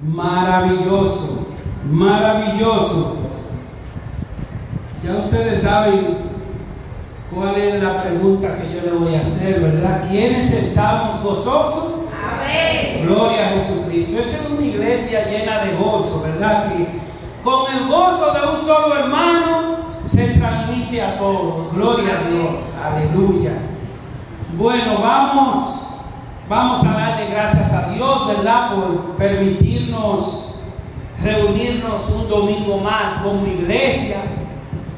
Maravilloso, maravilloso. Ya ustedes saben cuál es la pregunta que yo le voy a hacer, ¿verdad? ¿Quiénes estamos gozosos? Amén. Gloria a Jesucristo. Esta es una iglesia llena de gozo, ¿verdad? Que con el gozo de un solo hermano se transmite a todos. Gloria a Dios. Aleluya. Bueno, vamos a darle gracias a Dios, ¿verdad? Por permitirnos reunirnos un domingo más como iglesia.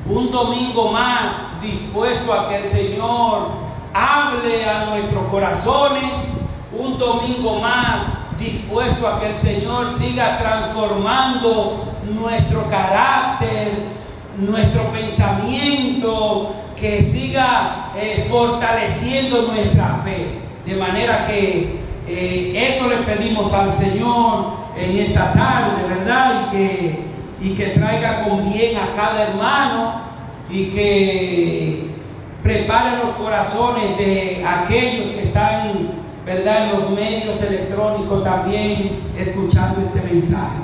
Un domingo más dispuesto a que el Señor hable a nuestros corazones. Un domingo más dispuesto a que el Señor siga transformando nuestro carácter, nuestro pensamiento, que siga fortaleciendo nuestra fe. De manera que eso le pedimos al Señor en esta tarde, ¿verdad? Y que traiga con bien a cada hermano y que prepare los corazones de aquellos que están, ¿verdad?, en los medios electrónicos también escuchando este mensaje.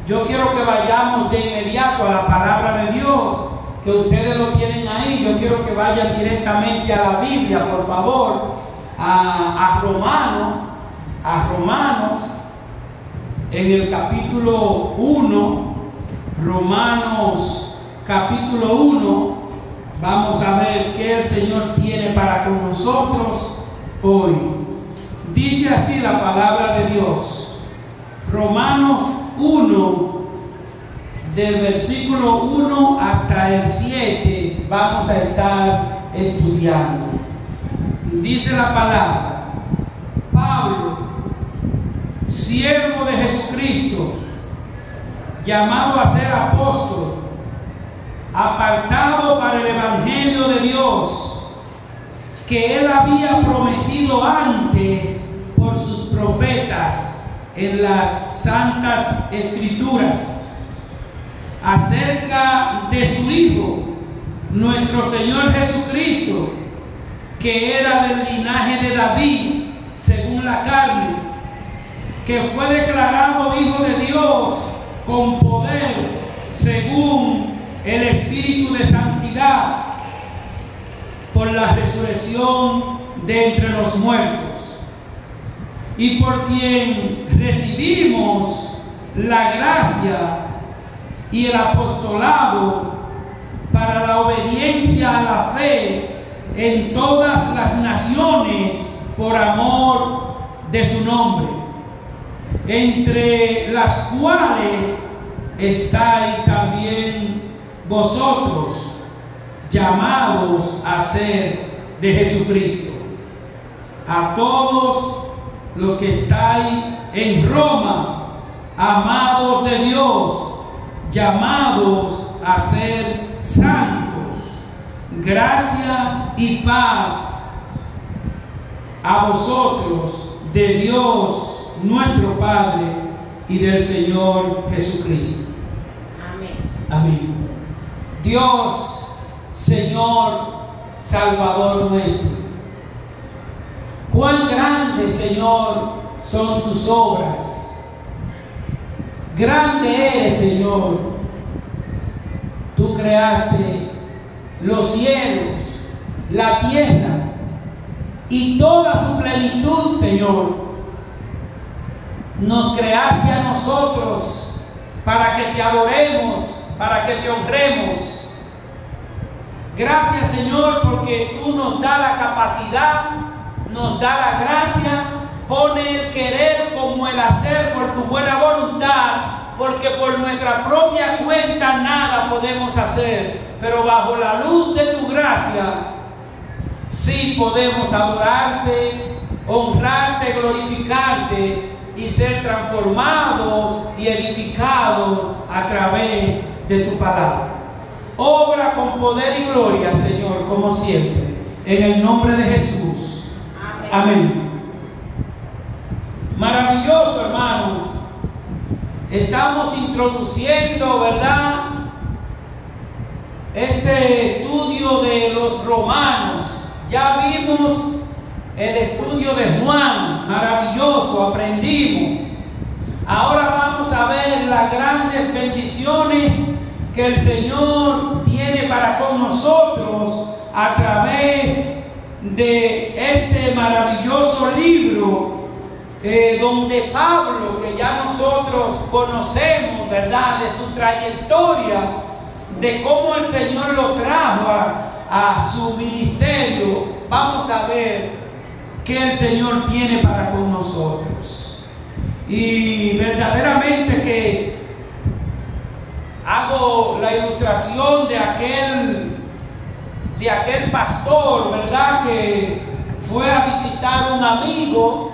Yo quiero que vayamos de inmediato a la palabra de Dios, que ustedes lo tienen ahí. Yo quiero que vayan directamente a la Biblia, por favor, a Romanos, en el capítulo 1, Romanos capítulo 1, vamos a ver qué el Señor tiene para con nosotros hoy. Dice así la palabra de Dios, Romanos 1, del versículo 1 hasta el 7, vamos a estar estudiando. Dice la palabra: Pablo, siervo de Jesucristo, llamado a ser apóstol, apartado para el evangelio de Dios, que él había prometido antes por sus profetas en las santas escrituras, acerca de su Hijo, nuestro Señor Jesucristo, que era del linaje de David, según la carne, que fue declarado Hijo de Dios con poder, según el Espíritu de santidad, por la resurrección de entre los muertos, y por quien recibimos la gracia y el apostolado para la obediencia a la fe en todas las naciones por amor de su nombre, entre las cuales estáis también vosotros, llamados a ser de Jesucristo. A todos los que estáis en Roma, amados de Dios, llamados a ser santos, gracia y paz a vosotros de Dios nuestro Padre y del Señor Jesucristo. Amén. Amén. Dios, Señor, Salvador nuestro, cuán grandes, Señor, son tus obras. Grande eres, Señor. Tú creaste los cielos, la tierra y toda su plenitud, Señor. Nos creaste a nosotros para que te adoremos, para que te honremos. Gracias, Señor, porque tú nos das la capacidad, nos da la gracia, pone el querer como el hacer por tu buena voluntad, porque por nuestra propia cuenta nada podemos hacer, pero bajo la luz de tu gracia sí podemos adorarte, honrarte, glorificarte y ser transformados y edificados a través de tu palabra. Obra con poder y gloria, Señor, como siempre, en el nombre de Jesús. Amén. Maravilloso, hermanos. Estamos introduciendo, ¿verdad?, este estudio de los romanos. Ya vimos el estudio de Juan, maravilloso, aprendimos. Ahora vamos a las grandes bendiciones que el Señor tiene para con nosotros a través de este maravilloso libro, donde Pablo, que ya nosotros conocemos, ¿verdad?, de su trayectoria, de cómo el Señor lo trajo a su ministerio, vamos a ver qué el Señor tiene para con nosotros. Y verdaderamente que hago la ilustración de aquel pastor, ¿verdad?, que fue a visitar un amigo,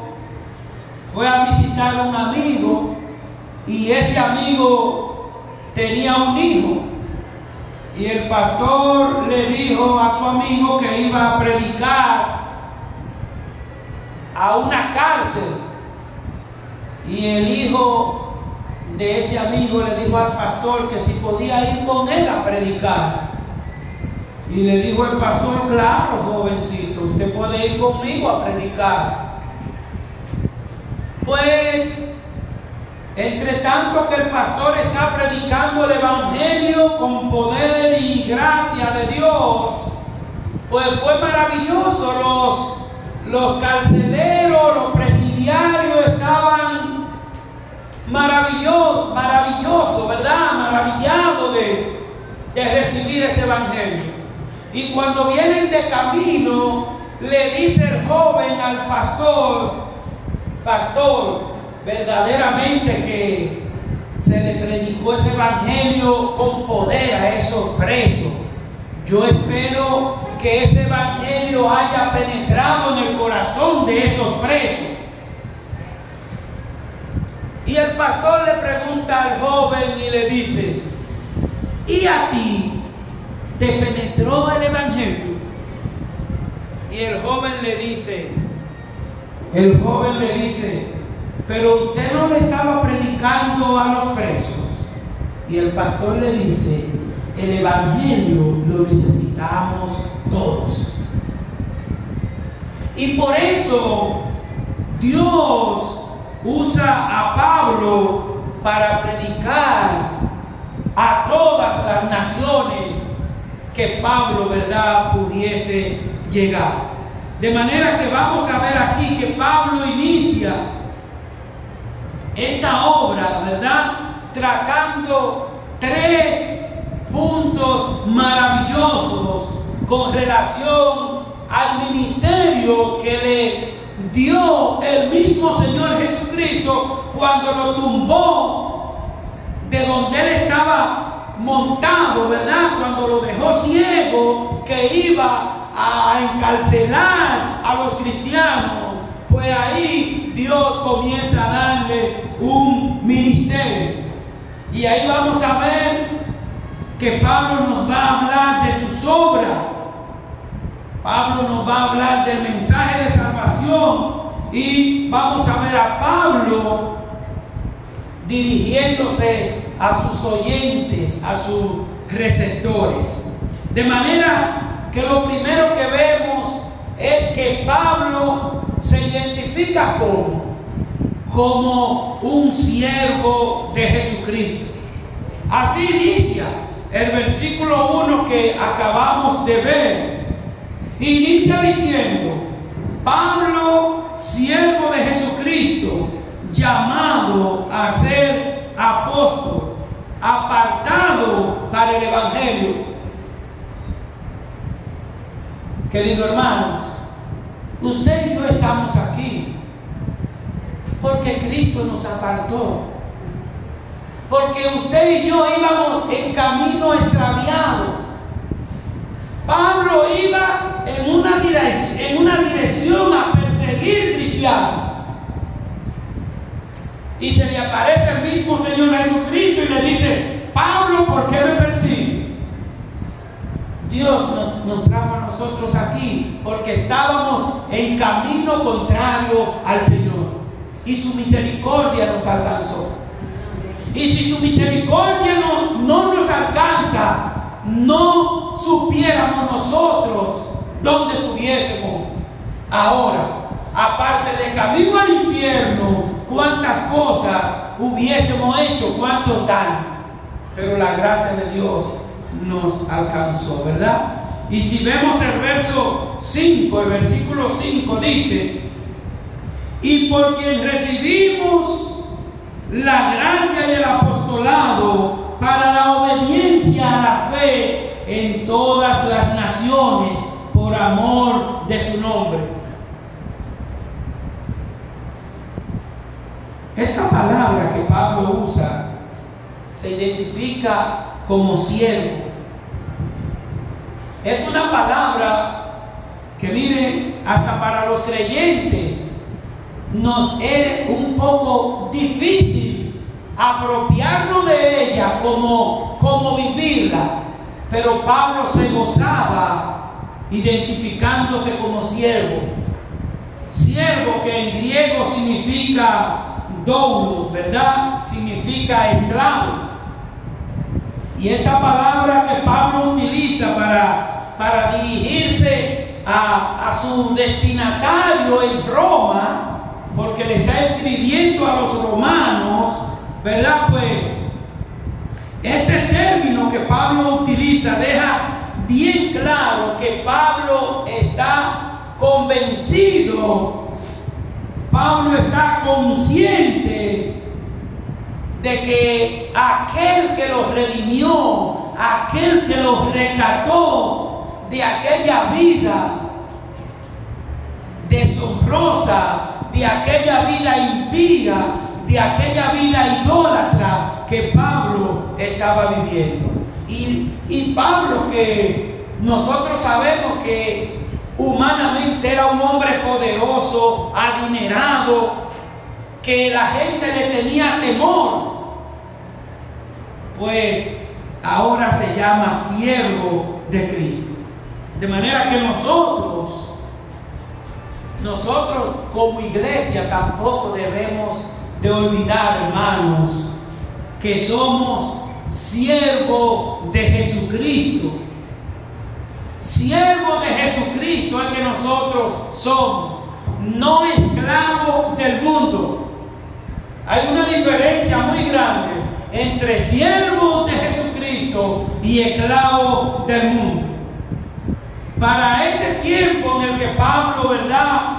y ese amigo tenía un hijo, y el pastor le dijo a su amigo que iba a predicar a una cárcel, y el hijo de ese amigo le dijo al pastor que si podía ir con él a predicar. Y le dijo el pastor: claro, jovencito, usted puede ir conmigo a predicar. Pues, entre tanto que el pastor está predicando el evangelio con poder y gracia de Dios, pues fue maravilloso. Los carceleros, los presidiarios estaban maravillosos, ¿verdad?, maravillados de recibir ese evangelio. Y cuando vienen de camino, le dice el joven al pastor: pastor, verdaderamente que se le predicó ese evangelio con poder a esos presos. Yo espero que ese evangelio haya penetrado en el corazón de esos presos. Y el pastor le pregunta al joven y le dice: ¿y a ti te penetró el evangelio? Y el joven le dice: pero usted no le estaba predicando a los presos. Y el pastor le dice: el evangelio lo necesitamos todos. Y por eso Dios usa a Pablo para predicar a todas las naciones que Pablo, ¿verdad?, pudiese llegar. De manera que vamos a ver aquí que Pablo inicia esta obra, ¿verdad?, tratando 3 puntos maravillosos con relación al ministerio que le dio el mismo Señor Jesucristo cuando lo tumbó de donde él estaba montado, ¿verdad?, cuando lo dejó ciego, que iba a encarcelar a los cristianos. Pues ahí Dios comienza a darle un ministerio. Y ahí vamos a ver que Pablo nos va a hablar de sus obras. Pablo nos va a hablar del mensaje de salvación. Y vamos a ver a Pablo dirigiéndose a sus oyentes, a sus receptores. De manera que lo primero que vemos es que Pablo se identifica como un siervo de Jesucristo. Así inicia el versículo 1 que acabamos de ver. Inicia diciendo: Pablo, siervo de Jesucristo, llamado a ser apóstol, apartado para el evangelio. Queridos hermanos, usted y yo estamos aquí porque Cristo nos apartó, porque usted y yo íbamos en camino extraviado. Pablo iba en una dirección a perseguir cristianos, y se le aparece el mismo Señor Jesucristo y le dice: Pablo, ¿por qué me persigues? Dios nos trajo a nosotros aquí porque estábamos en camino contrario al Señor, y su misericordia nos alcanzó. Y si su misericordia no nos alcanza, no supiéramos nosotros dónde estuviésemos ahora, aparte de camino al infierno, cuántas cosas hubiésemos hecho, cuántos daños. Pero la gracia de Dios nos alcanzó, ¿verdad? Y si vemos el verso 5, el versículo 5 dice: y por quien recibimos la gracia y el apostolado para la obediencia a la fe en todas las naciones por amor de su nombre. Esta palabra que Pablo usa se identifica como siervo. Es una palabra que, miren, hasta para los creyentes nos es un poco difícil apropiarnos de ella como vivirla. Pero Pablo se gozaba identificándose como siervo. Siervo, que en griego significa doulos, ¿verdad? Significa esclavo. Y esta palabra que Pablo utiliza para dirigirse a su destinatario en Roma, porque le está escribiendo a los romanos, ¿verdad? Pues este término que Pablo utiliza deja bien claro que Pablo está convencido, Pablo está consciente de que aquel que los redimió, aquel que los rescató de aquella vida deshonrosa, de aquella vida impía, de aquella vida idólatra que Pablo estaba viviendo. Y Pablo, que nosotros sabemos que humanamente era un hombre poderoso, adinerado, que la gente le tenía temor, pues ahora se llama siervo de Cristo. De manera que nosotros como iglesia tampoco debemos de olvidar, hermanos, que somos siervos de Jesucristo. Siervo de Jesucristo es que nosotros somos, no esclavos del mundo. Hay una diferencia muy grande entre siervos de Jesucristo y esclavos del mundo. Para este tiempo en el que Pablo, ¿verdad?,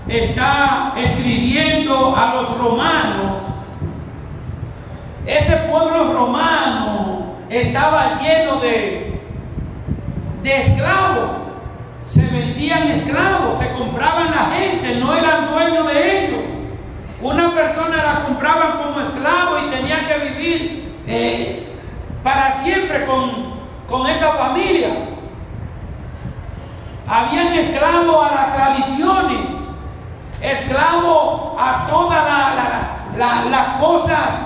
está escribiendo a los romanos, ese pueblo romano estaba lleno de esclavos. Se vendían esclavos, se compraban la gente, no eran dueños de ellos. Una persona la compraban como esclavo y tenía que vivir para siempre con esa familia. Habían esclavos a las tradiciones, esclavos a todas las cosas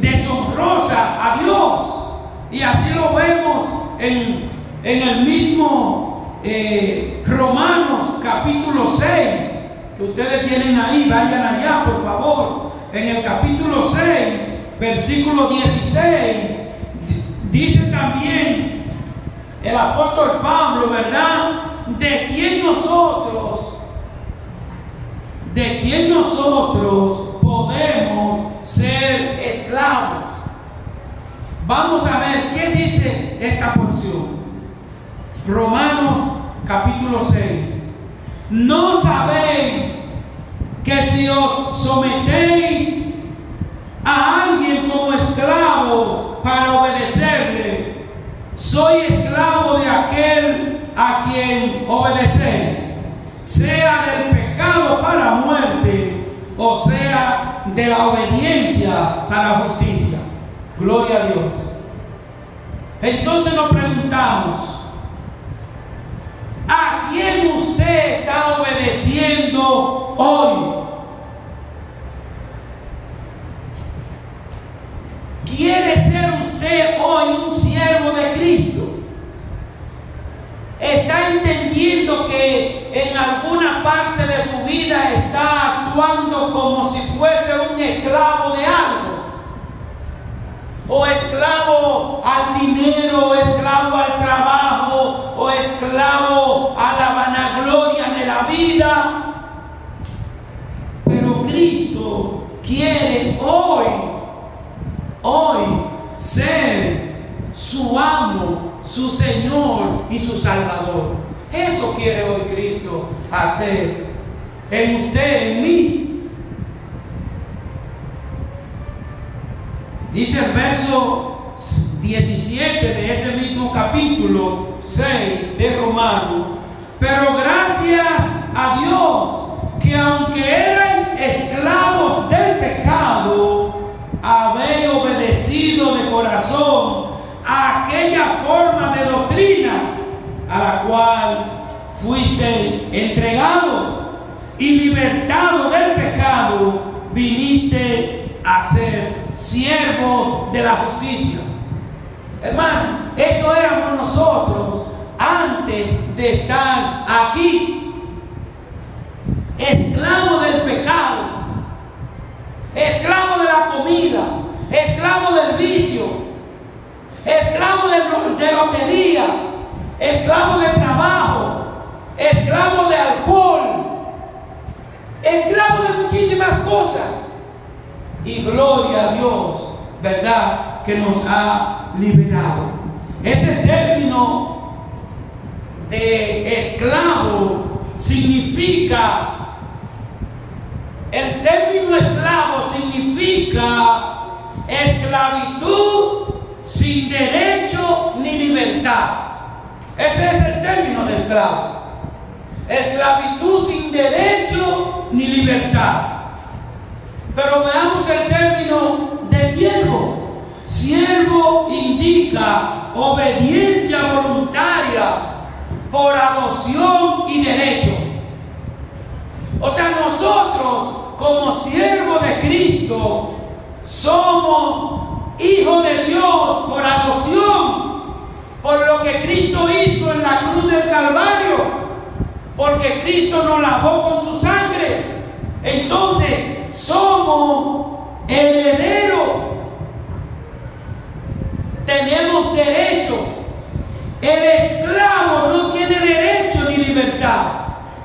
deshonrosas a Dios. Y así lo vemos en el mismo Romanos capítulo 6, que ustedes tienen ahí, vayan allá por favor. En el capítulo 6, versículo 16, dice también el apóstol Pablo, ¿verdad?, de quién nosotros podemos ser esclavos. Vamos a ver qué dice esta porción. Romanos capítulo 6. ¿No sabéis que si os sometéis a alguien como esclavos para obedecerle, soy esclavo de aquel a quien obedecéis, sea del pecado para muerte, o sea de la obediencia para justicia? Gloria a Dios. Entonces nos preguntamos, ¿a quién usted está obedeciendo hoy? ¿Quiere ser usted hoy un siervo de Cristo? ¿Está entendiendo que en alguna parte de su vida está actuando como si fuese un esclavo de algo? O esclavo al dinero, o esclavo al trabajo, o esclavo a la vanagloria de la vida. Pero Cristo su Señor y su Salvador. Eso quiere hoy Cristo hacer en usted, en mí. Dice el verso 17 de ese mismo capítulo 6 de Romanos: pero gracias a Dios que aunque erais esclavos del pecado, habéis obedecido de corazón a aquella forma de doctrina a la cual fuiste entregado, y libertado del pecado, viniste a ser siervos de la justicia. Hermano, eso éramos nosotros antes de estar aquí. Esclavo del pecado, esclavo de la comida, esclavo del vicio, esclavo de lotería, esclavo de trabajo, esclavo de alcohol, esclavo de muchísimas cosas. Y gloria a Dios, ¿verdad?, que nos ha liberado. Ese término de esclavo significa, el término esclavo significa esclavitud sin derecho ni libertad. Ese es el término de esclavo. Esclavitud sin derecho ni libertad. Pero veamos el término de siervo. Siervo indica obediencia voluntaria por adopción y derecho. O sea, nosotros como siervos de Cristo somos hijos de Dios por adopción, por lo que Cristo hizo en la cruz del Calvario, porque Cristo nos lavó con su sangre. Entonces somos herederos, tenemos derecho. El esclavo no tiene derecho ni libertad.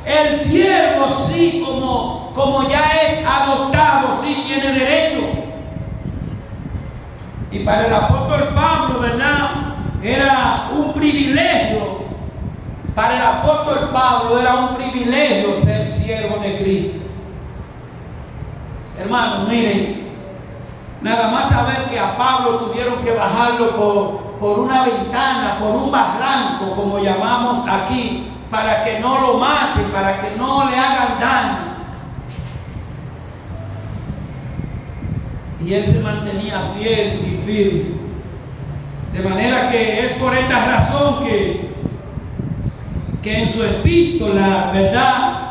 El siervo sí, como ya es adoptado, sí tiene derecho. Y para el apóstol Pablo, ¿verdad?, era un privilegio. Para el apóstol Pablo era un privilegio ser siervo de Cristo. Hermanos, miren, nada más saber que a Pablo tuvieron que bajarlo por una ventana, por un barranco, como llamamos aquí, para que no lo maten, para que no le hagan daño. Y él se mantenía fiel y firme. De manera que es por esta razón que en su epístola, ¿verdad?,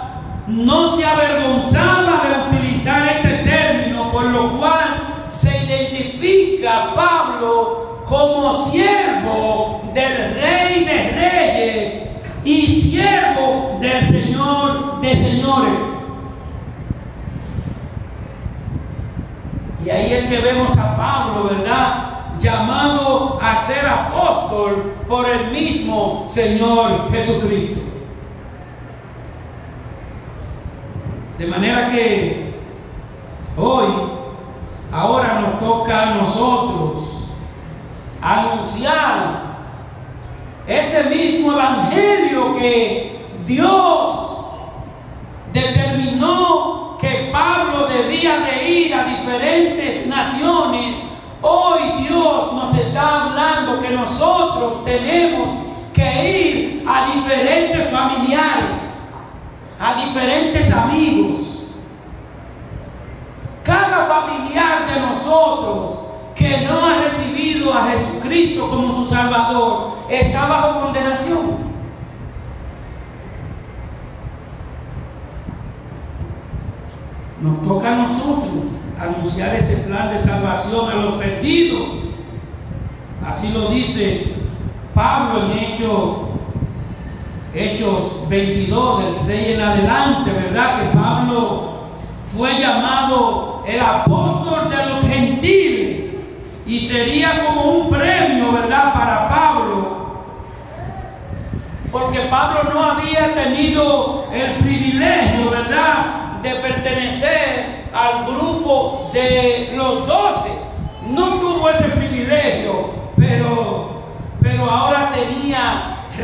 no se avergonzaba de utilizar este término, por lo cual se identifica a Pablo como siervo del Rey de Reyes y siervo del Señor de Señores. Y ahí es que vemos a Pablo, ¿verdad?, llamado a ser apóstol por el mismo Señor Jesucristo. De manera que hoy, ahora nos toca a nosotros anunciar ese mismo evangelio que Dios determinó que Pablo debía de ir a diferentes naciones. Hoy Dios nos está hablando que nosotros tenemos que ir a diferentes familiares, a diferentes amigos. Cada familiar de nosotros que no ha recibido a Jesucristo como su Salvador está bajo condenación. Nos toca a nosotros anunciar ese plan de salvación a los perdidos. Así lo dice Pablo en Hechos 22, del 6 en adelante, ¿verdad?, que Pablo fue llamado el apóstol de los gentiles, y sería como un premio, ¿verdad?, para Pablo, porque Pablo no había tenido el privilegio, ¿verdad?, de pertenecer al grupo de los 12. No tuvo ese privilegio, pero ahora tenía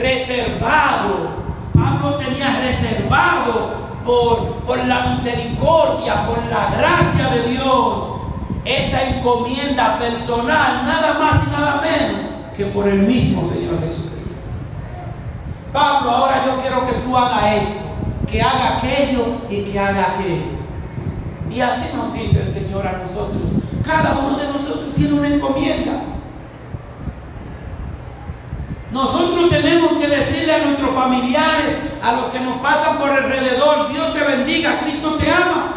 reservado. Pablo tenía reservado por la misericordia, por la gracia de Dios, esa encomienda personal, nada más y nada menos que por el mismo Señor Jesucristo. Pablo, ahora yo quiero que tú hagas esto, que haga aquello y que haga aquello. Y así nos dice el Señor a nosotros. Cada uno de nosotros tiene una encomienda. Nosotros tenemos que decirle a nuestros familiares, a los que nos pasan por alrededor: Dios te bendiga, Cristo te ama.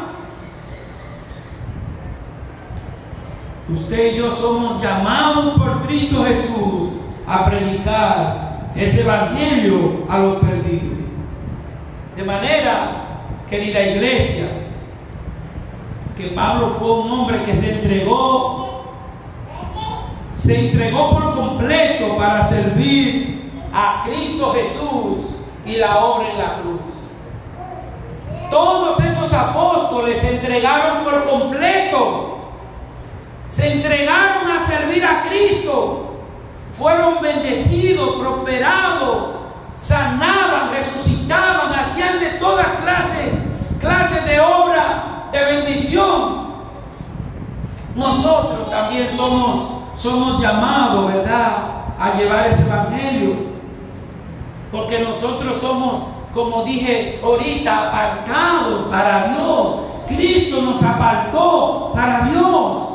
Usted y yo somos llamados por Cristo Jesús a predicar ese evangelio a los perdidos. De manera, querida iglesia, que Pablo fue un hombre que se entregó por completo para servir a Cristo Jesús y la obra en la cruz. Todos esos apóstoles se entregaron por completo, se entregaron a servir a Cristo, fueron bendecidos, prosperados, sanaban, resucitaban, hacían de toda clase de obra de bendición. Nosotros también somos llamados, ¿verdad?, a llevar ese evangelio, porque nosotros somos, como dije ahorita, apartados para Dios. Cristo nos apartó para Dios.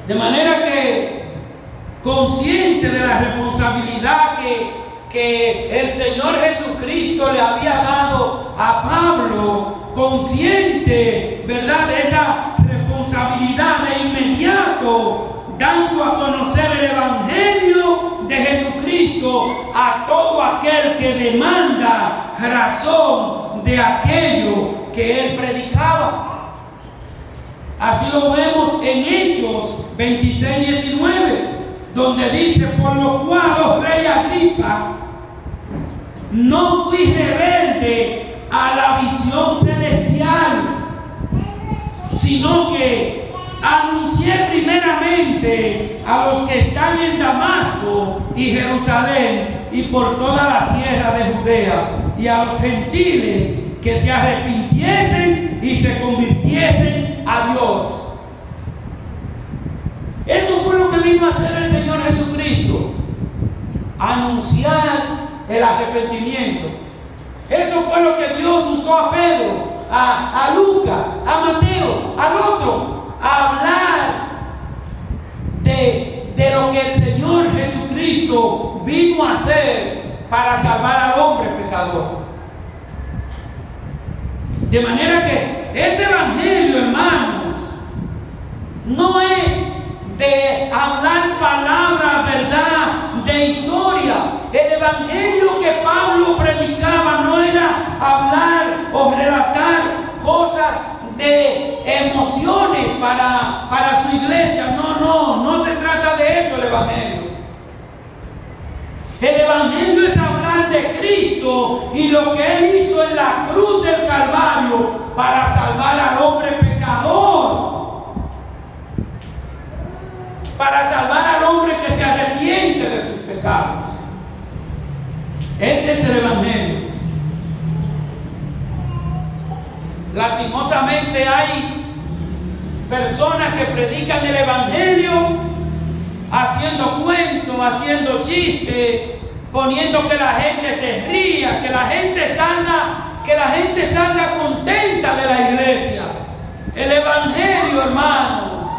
De manera que, consciente de la responsabilidad que el Señor Jesucristo le había dado a Pablo, consciente, ¿verdad?, de esa responsabilidad, de inmediato, dando a conocer el evangelio de Jesucristo a todo aquel que demanda razón de aquello que él predicaba. Así lo vemos en Hechos 26:19, donde dice: por lo cual, oh rey Agripa, no fui rebelde a la visión celestial, sino que anuncié primeramente a los que están en Damasco y Jerusalén y por toda la tierra de Judea, y a los gentiles que se arrepintiesen y se convirtiesen a Dios. Eso fue lo que vino a hacer el Señor Jesucristo: anunciar el arrepentimiento. Eso fue lo que Dios usó a Pedro, a Lucas, a Mateo, al otro, a hablar de lo que el Señor Jesucristo vino a hacer para salvar al hombre pecador. De manera que ese evangelio, hermanos, no es de hablar palabras, verdad, de historia. El evangelio que Pablo predicaba no era hablar o relatar cosas de emociones para su iglesia. No se trata de eso el evangelio. El evangelio es hablar de Cristo y lo que Él hizo en la cruz del Calvario para salvar al hombre pecador, para salvar al hombre que se arrepiente de sus pecados. Ese es el evangelio. Lastimosamente hay personas que predican el evangelio haciendo cuentos, haciendo chistes, poniendo que la gente se ría, que la gente salga contenta de la iglesia. El evangelio, hermanos,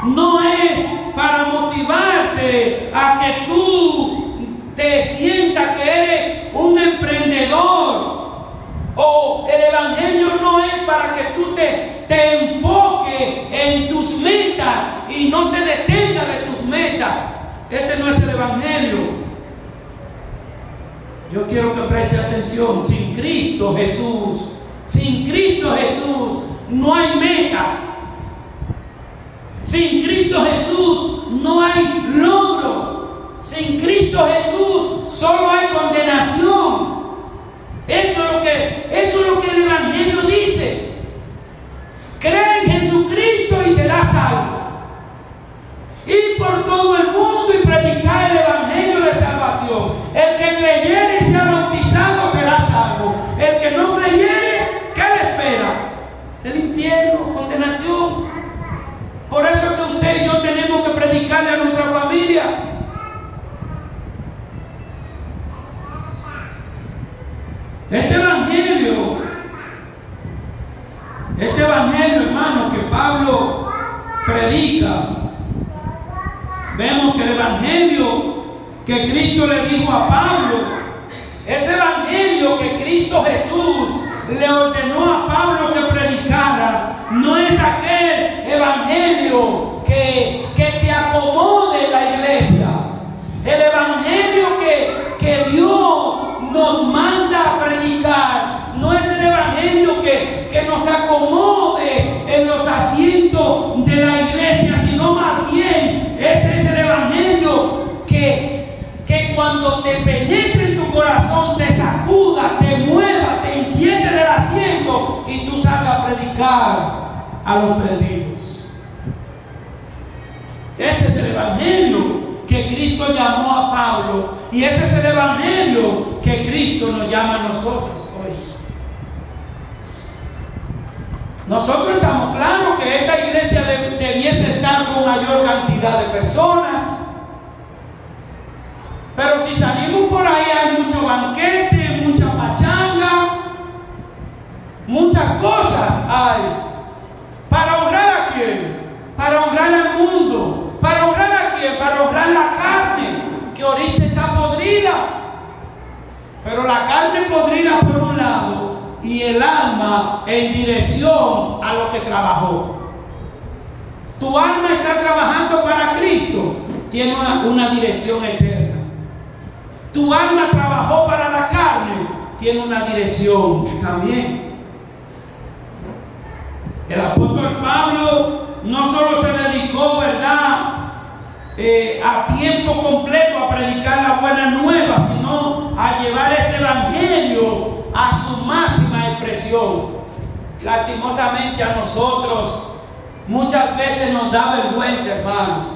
no es para motivarte a que tú te sientas que eres un emprendedor. O el evangelio no es para que tú te enfoques en tus metas y no te detengas de tus metas. Ese no es el evangelio. Yo quiero que preste atención. Sin Cristo Jesús no hay metas. Sin Cristo Jesús no hay logro. Sin Cristo Jesús solo hay condenación. Eso es lo que el evangelio dice. Cree en Jesucristo y serás salvo. Ir por todo el mundo y predicar salvación. El que creyere y sea bautizado será salvo. El que no creyere, ¿qué le espera? El infierno, condenación. Por eso que usted y yo tenemos que predicarle a nuestra familia. Este evangelio, hermano, que Pablo predica, vemos que el evangelio que Cristo le dijo a Pablo, ese evangelio que Cristo Jesús le ordenó a Pablo que predicara, no es aquel evangelio que te acomode la iglesia. El evangelio que Dios nos manda a predicar no es el evangelio que nos acomode en los asientos de la iglesia, sino más bien ese es el evangelio que cuando te penetre en tu corazón, te sacuda, te mueva, te inquiete del asiento y tú salgas a predicar a los perdidos. Ese es el evangelio que Cristo llamó a Pablo, y ese es el evangelio que Cristo nos llama a nosotros hoy. Nosotros estamos claros que esta iglesia debiese estar con mayor cantidad de personas, pero si salimos por ahí hay mucho banquete, mucha pachanga, muchas cosas hay. ¿Para honrar a quién? Para honrar al mundo. ¿Para honrar a quién? Para honrar la carne, que ahorita está podrida. Pero la carne podrida por un lado y el alma en dirección a lo que trabajó. Tu alma está trabajando para Cristo, tiene una dirección eterna. Tu alma trabajó para la carne, tiene una dirección también. El apóstol Pablo no solo se dedicó, ¿verdad?, a tiempo completo a predicar la buena nueva, sino a llevar ese evangelio a su máxima expresión. Lastimosamente a nosotros muchas veces nos da vergüenza, hermanos.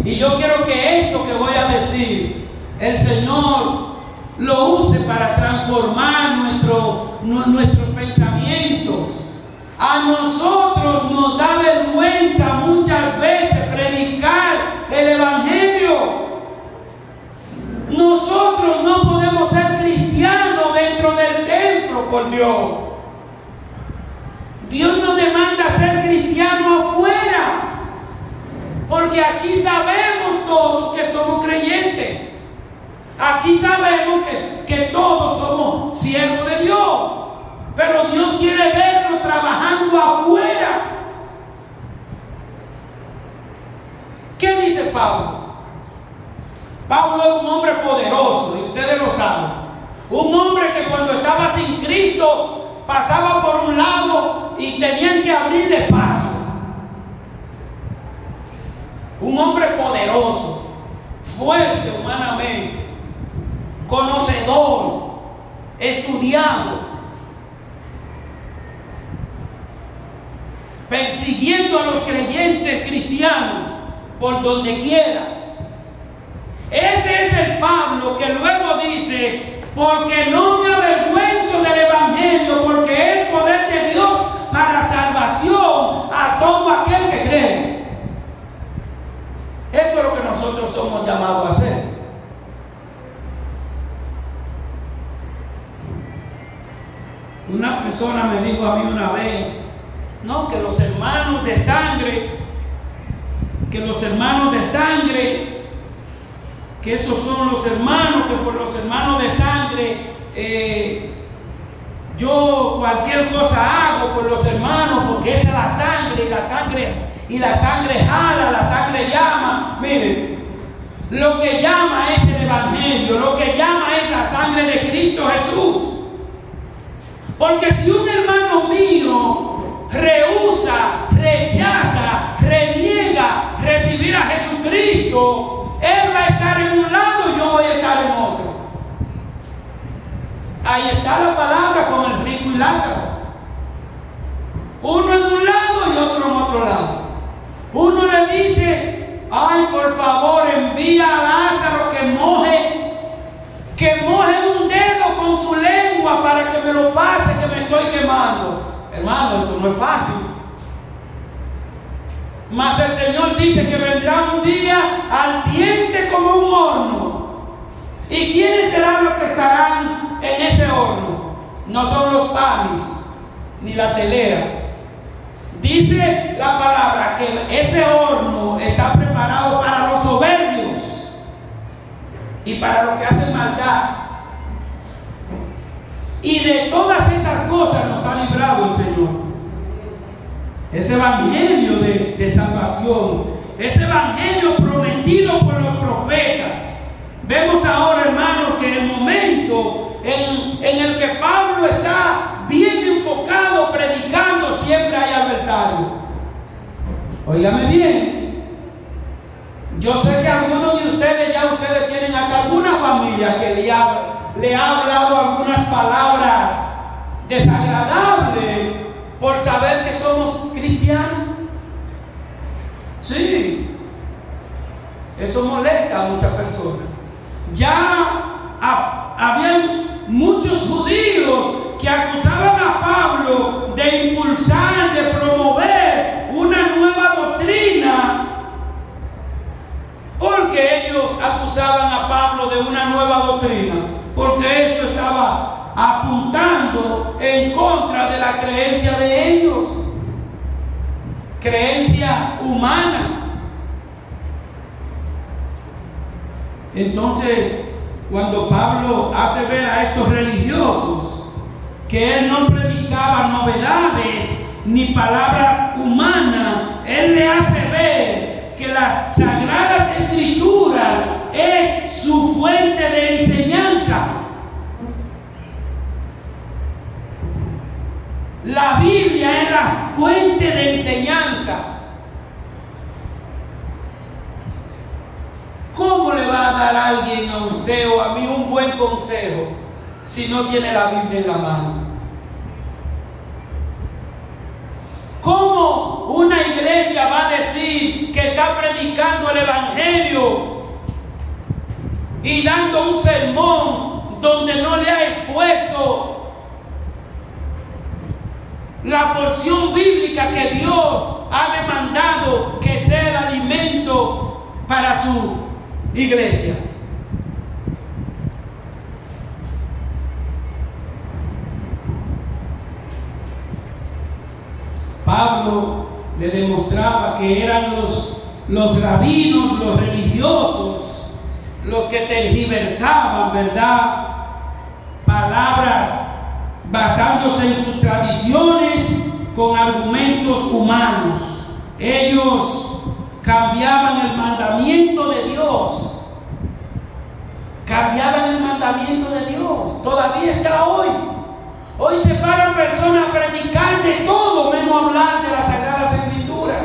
Y yo quiero que esto que voy a decir, el Señor lo use para transformar nuestros pensamientos. A nosotros nos da vergüenza muchas veces predicar el evangelio. Nosotros no podemos ser cristianos dentro del templo, por Dios. Dios nos demanda ser cristianos afuera, porque aquí sabemos todos que somos creyentes. Aquí sabemos que todos somos siervos de Dios. Pero Dios quiere vernos trabajando afuera. ¿Qué dice Pablo? Pablo es un hombre poderoso, y ustedes lo saben. Un hombre que cuando estaba sin Cristo pasaba por un lado y tenían que abrirle paso. Un hombre poderoso, fuerte humanamente, conocedor, estudiado, persiguiendo a los creyentes cristianos por donde quiera. Ese es el Pablo que luego dice: porque no me avergüenzo del evangelio, porque es poder de Dios para salvación a todo aquel que cree. Eso es lo que nosotros somos llamados a hacer. Una persona me dijo a mí una vez: no, que los hermanos de sangre, que esos son los hermanos, que por los hermanos de sangre yo cualquier cosa hago por los hermanos, porque esa es la sangre jala, la sangre llama. Miren, lo que llama es el evangelio, lo que llama es la sangre de Cristo Jesús. Porque si un hermano mío rehúsa, rechaza, reniega recibir a Jesucristo, él va a estar en un lado y yo voy a estar en otro. Ahí está la palabra con el rico y Lázaro. Uno en un lado y otro en otro lado. Uno le dice: ay, por favor, envía a Lázaro que moje un dedo con su lengua para que me lo pase, que me estoy quemando. Hermano, esto no es fácil. Mas el Señor dice que vendrá un día ardiente como un horno. ¿Y quiénes serán los que estarán en ese horno? No son los panes ni la telera. Dice la palabra que ese horno está preparado para los soberbios y para los que hacen maldad. Y de todas esas cosas nos ha librado el Señor. Ese evangelio de salvación, ese evangelio prometido por los profetas. Vemos ahora, hermanos, que el momento en el que Pablo está bien enfocado, predicando, siempre hay adversario. Óigame bien. Yo sé que algunos de ustedes, ya ustedes tienen hasta alguna familia que le ha hablado algunas palabras desagradables por saber que somos cristianos. Sí, eso molesta a muchas personas. Ya habían muchos judíos que acusaban a Pablo de impulsar, de promover una nueva doctrina, porque ellos acusaban a Pablo de una nueva doctrina, porque eso estaba apuntando en contra de la creencia de ellos, creencia humana. Entonces, cuando Pablo hace ver a estos religiosos que él no predicaba novedades ni palabra humana, él le hace ver que las sagradas escrituras es su fuente de enseñanza. La Biblia es la fuente de enseñanza. ¿Cómo le va a dar a alguien, a usted o a mí, un buen consejo si no tiene la Biblia en la mano? ¿Cómo una iglesia va a decir que está predicando el evangelio y dando un sermón donde no le ha expuesto la porción bíblica que Dios ha demandado que sea el alimento para su iglesia? Pablo le demostraba que eran los rabinos, los religiosos, los que tergiversaban, ¿verdad?, palabras basándose en sus tradiciones con argumentos humanos. Ellos cambiaban el mandamiento de Dios. Cambiaban el mandamiento de Dios. Todavía está hoy. Hoy se paran personas a predicar de todo menos hablar de las Sagradas Escrituras.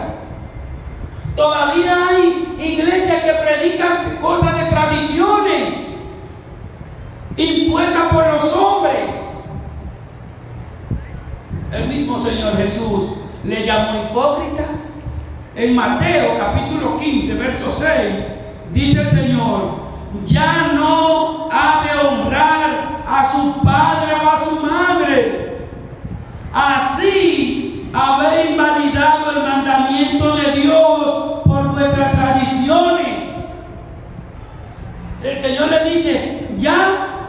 Todavía hay iglesias que predican cosas de tradiciones impuestas por los hombres. El mismo Señor Jesús le llamó hipócritas. En Mateo capítulo 15, verso 6, dice el Señor: ya no ha de honrar a su padre o a su madre. Así habéis invalidado el mandamiento de Dios por vuestras tradiciones. El Señor le dice: ya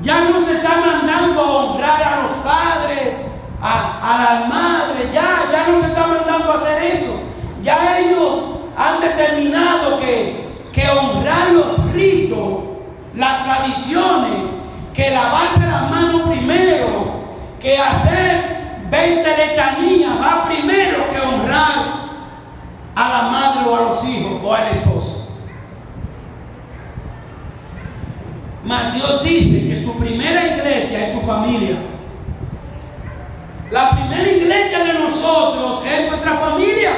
no se está mandando a honrar a los padres, a las madres, ya no se está mandando a hacer eso. Ya ellos han determinado que honrar los ritos, las tradiciones, que lavarse las manos primero, que hacer 20 letanías va primero que honrar a la madre o a los hijos o al esposo. Mas Dios dice que tu primera iglesia es tu familia. La primera iglesia de nosotros es nuestra familia.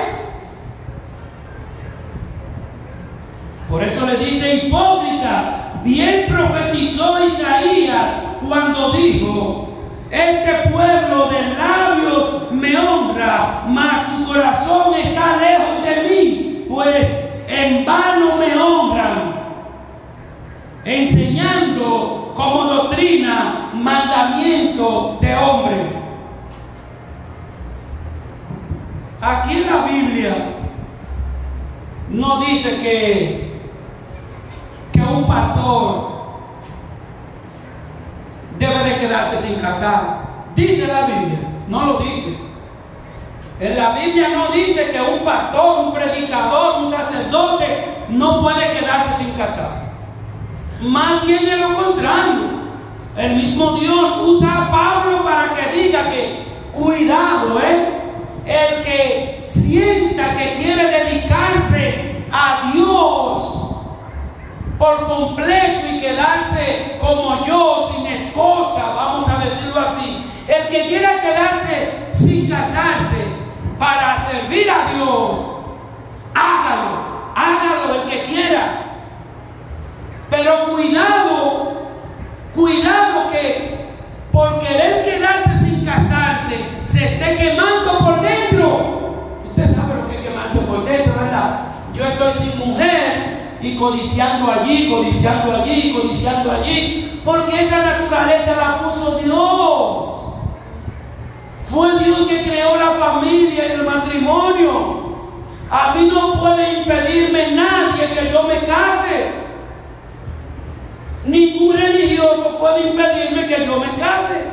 Por eso le dice: hipócrita, bien profetizó Isaías cuando dijo: este pueblo de labios me honra, mas su corazón está lejos de mí, pues en vano me honran. Aquí en la Biblia no dice que un pastor debe de quedarse sin casar. Dice la Biblia, no lo dice. En la Biblia no dice que un pastor, un predicador, un sacerdote no puede quedarse sin casar. Más bien es lo contrario. El mismo Dios usa a Pablo para que diga que cuidado, el que sienta que quiere dedicarse a Dios por completo y quedarse como yo, sin esposa, vamos a decirlo así, el que quiera quedarse sin casarse para servir a Dios, hágalo el que quiera. Pero cuidado que por querer quedarse sin casarse se esté quemando por dentro. Usted sabe lo que es quemarse por dentro, ¿verdad? Yo estoy sin mujer y codiciando allí, porque esa naturaleza la puso Dios. Fue Dios que creó la familia y el matrimonio. A mí no puede impedirme nadie que yo me case. Ningún religioso puede impedirme que yo me case.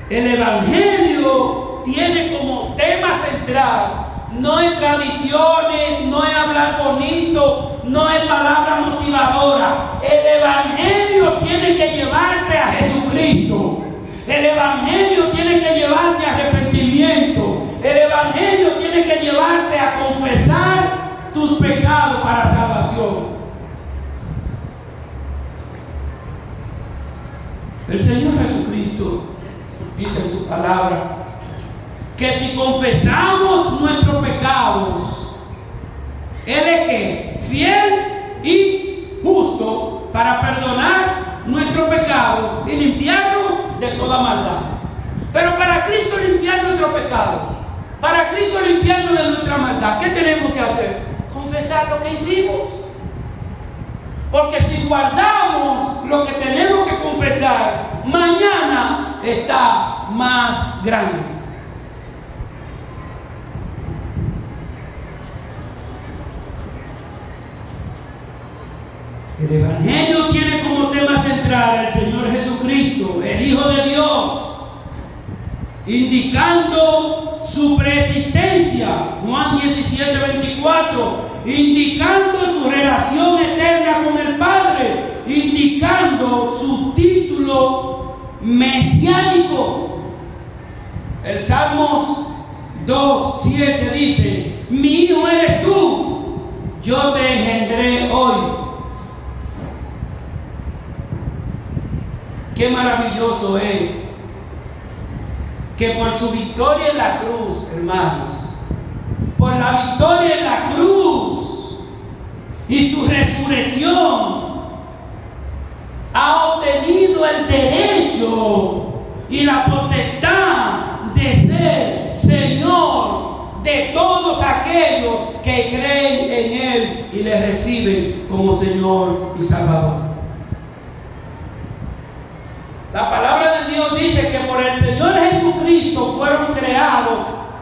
El Evangelio tiene como tema central, no es tradiciones, no es hablar bonito, no es palabra motivadora. El Evangelio tiene que llevarte a Jesucristo. El Evangelio tiene que llevarte a arrepentimiento. El Evangelio tiene que llevarte a confesar tus pecados para salvación. El Señor Jesucristo dice en su palabra que si confesamos nuestros pecados, Él es que fiel y justo para perdonar nuestros pecados y limpiarnos de toda maldad. Pero para Cristo limpiar nuestros pecados, para Cristo limpiarnos de nuestra maldad, ¿qué tenemos que hacer? Confesar lo que hicimos. Porque si guardamos lo que tenemos que confesar, mañana está más grande. El Evangelio tiene como tema central al Señor Jesucristo, el Hijo de Dios, indicando su preexistencia, Juan 17:24, indicando su relación eterna con el Padre, indicando su título mesiánico. El Salmos 2:7 dice: mi hijo eres tú, yo te engendré hoy. Qué maravilloso es que por su victoria en la cruz, hermanos, por la victoria en la cruz y su resurrección, ha obtenido el derecho y la potestad de ser Señor de todos aquellos que creen en Él y le reciben como Señor y Salvador. La palabra de Dios dice que por el Señor Jesucristo fueron creadas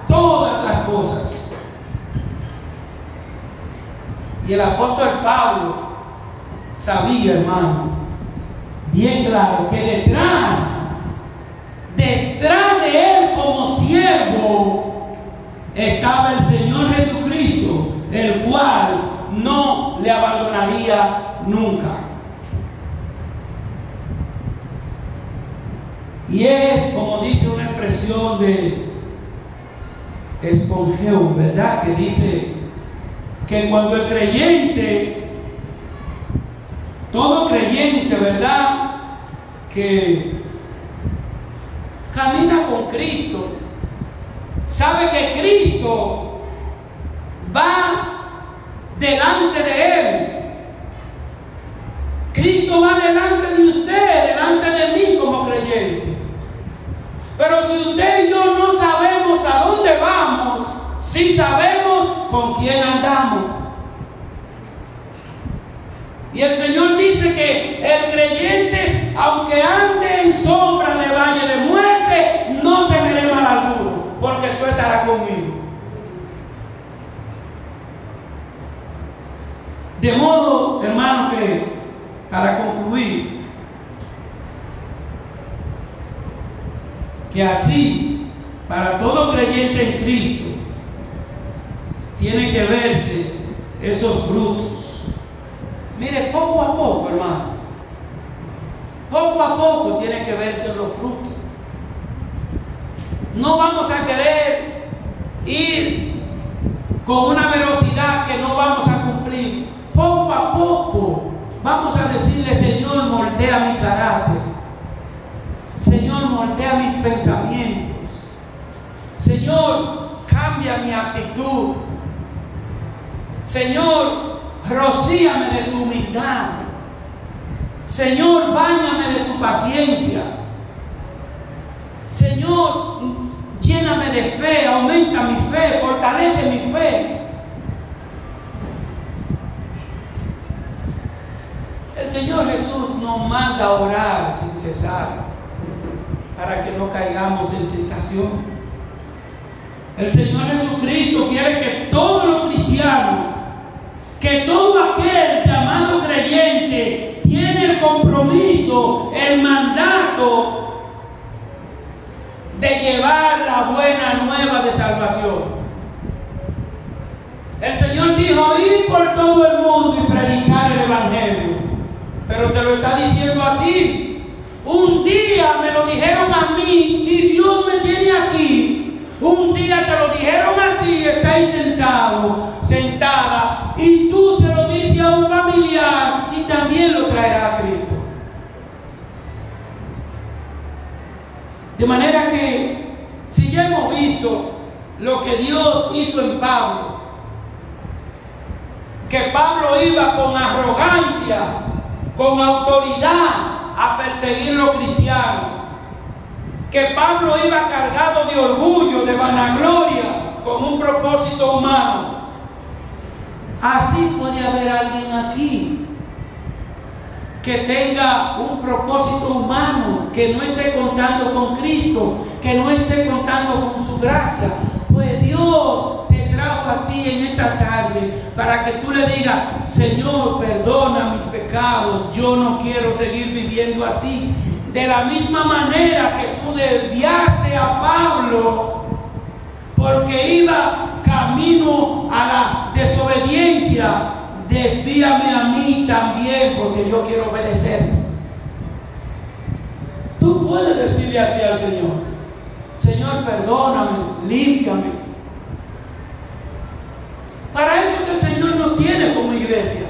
todas las cosas. Y el apóstol Pablo sabía, hermano, bien claro, que detrás de él como siervo estaba el Señor Jesucristo, el cual no le abandonaría nunca. Y es, como dice una expresión de Spongeo, ¿verdad? Que dice que cuando el creyente, todo creyente, ¿verdad?, que camina con Cristo, sabe que Cristo va delante de él. Cristo va delante de usted, delante de mí como creyente. Pero si usted y yo no sabemos a dónde vamos, sí sabemos con quién andamos. Y el Señor dice que el creyente, aunque ande en sombra de valle de muerte, no De modo, hermano, que para concluir, que así, para todo creyente en Cristo, tiene que verse esos frutos. Mire, poco a poco, hermano, poco a poco tiene que verse los frutos. No vamos a querer ir con una velocidad que no vamos a cumplir. Poco a poco vamos a decirle: Señor, moldea mi carácter. Señor, moldea mis pensamientos. Señor, cambia mi actitud. Señor, rocíame de tu humildad. Señor, báñame de tu paciencia. Señor, lléname de fe, aumenta mi fe, fortalece mi fe. El Señor Jesús nos manda a orar sin cesar para que no caigamos en tentación. El Señor Jesucristo quiere que todos los cristianos, que todo aquel llamado creyente tiene el compromiso, el mandato de llevar la buena nueva de salvación. El Señor dijo: ir por todo el mundo y predicar el Evangelio. Pero te lo está diciendo a ti. Un día me lo dijeron a mí y Dios me tiene aquí. Un día te lo dijeron a ti y está ahí sentado, sentada, y tú se lo dices a un familiar y también lo traerá a Cristo. De manera que, si ya hemos visto lo que Dios hizo en Pablo, que Pablo iba con arrogancia, con autoridad a perseguir los cristianos, que Pablo iba cargado de orgullo, de vanagloria, con un propósito humano. Así puede haber alguien aquí que tenga un propósito humano, que no esté contando con Cristo, que no esté contando con su gracia. Pues Dios te trajo a ti en esta tarde para que tú le digas: Señor, perdona mis pecados, yo no quiero seguir viviendo así. De la misma manera que tú desviaste a Pablo porque iba camino a la desobediencia, desvíame a mí también, porque yo quiero obedecer. Tú puedes decirle así al Señor: Señor, perdóname, límpiame. Para eso que el Señor nos tiene como iglesia,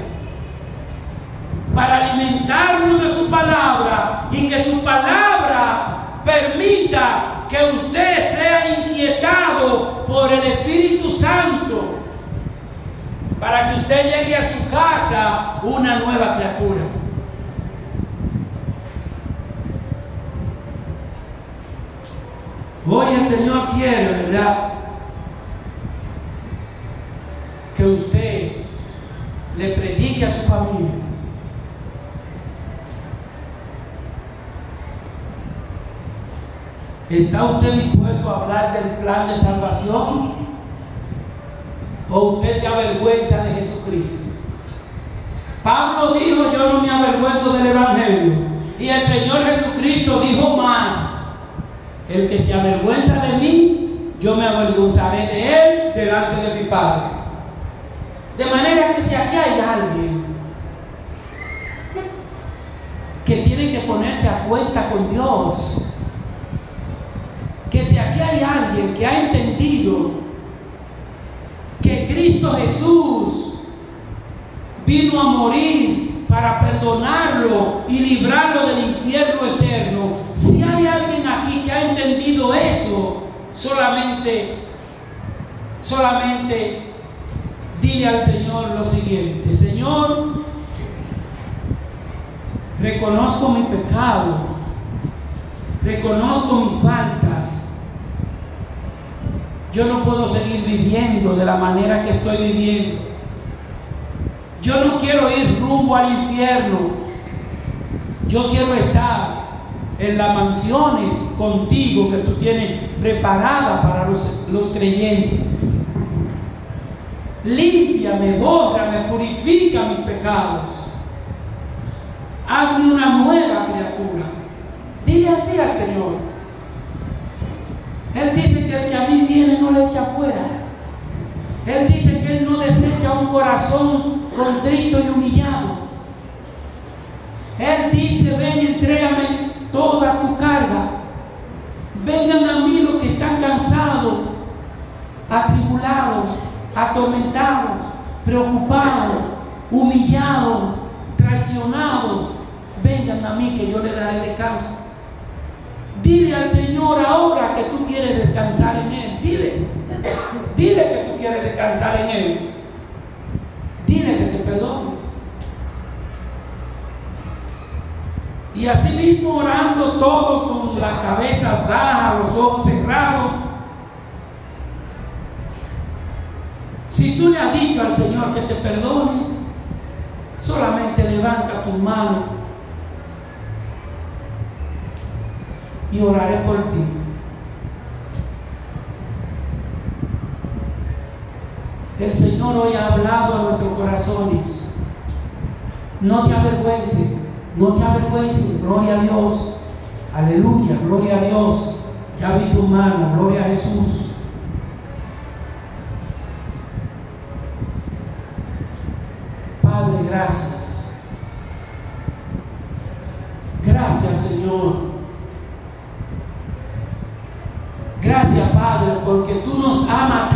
para alimentarnos de su palabra, y que su palabra permita que usted sea inquietado por el Espíritu Santo, para que usted llegue a su casa una nueva criatura. Hoy el Señor quiere, ¿verdad?, que usted le predique a su familia. ¿Está usted dispuesto a hablar del plan de salvación? ¿O usted se avergüenza de Jesucristo? Pablo dijo: yo no me avergüenzo del Evangelio. Y el Señor Jesucristo dijo más: el que se avergüenza de mí, yo me avergonzaré de él delante de mi Padre. De manera que si aquí hay alguien que tiene que ponerse a cuenta con Dios, que si aquí hay alguien que ha entendido que Cristo Jesús vino a morir para perdonarlo y librarlo del infierno eterno, si hay alguien aquí que ha entendido eso, solamente dile al Señor lo siguiente: Señor, reconozco mi pecado, reconozco mis faltas. Yo no puedo seguir viviendo de la manera que estoy viviendo. Yo no quiero ir rumbo al infierno. Yo quiero estar en las mansiones contigo que tú tienes preparadas para los creyentes. límpiame, bórrame, purifica mis pecados. Hazme una nueva criatura. Dile así al Señor. Él dice que el que a mí viene no le echa fuera. Él dice que Él no desecha un corazón contrito y humillado. Él dice: ven, entrégame toda tu carga. Vengan a mí los que están cansados, atribulados, atormentados, preocupados, humillados, traicionados. Vengan a mí que yo les daré descanso. Dile al Señor ahora que tú quieres descansar en Él. Dile que tú quieres descansar en Él. Dile que te perdones. Y así mismo, orando todos con la cabeza baja, los ojos cerrados. Si tú le has dicho al Señor que te perdones, solamente levanta tus manos y oraré por ti. El Señor hoy ha hablado a nuestros corazones. No te avergüences, no te avergüences. Gloria a Dios. Aleluya, gloria a Dios. Ya vi tu mano, gloria a Jesús. Padre, gracias. Gracias, Señor. Gracias, Padre, porque tú nos amas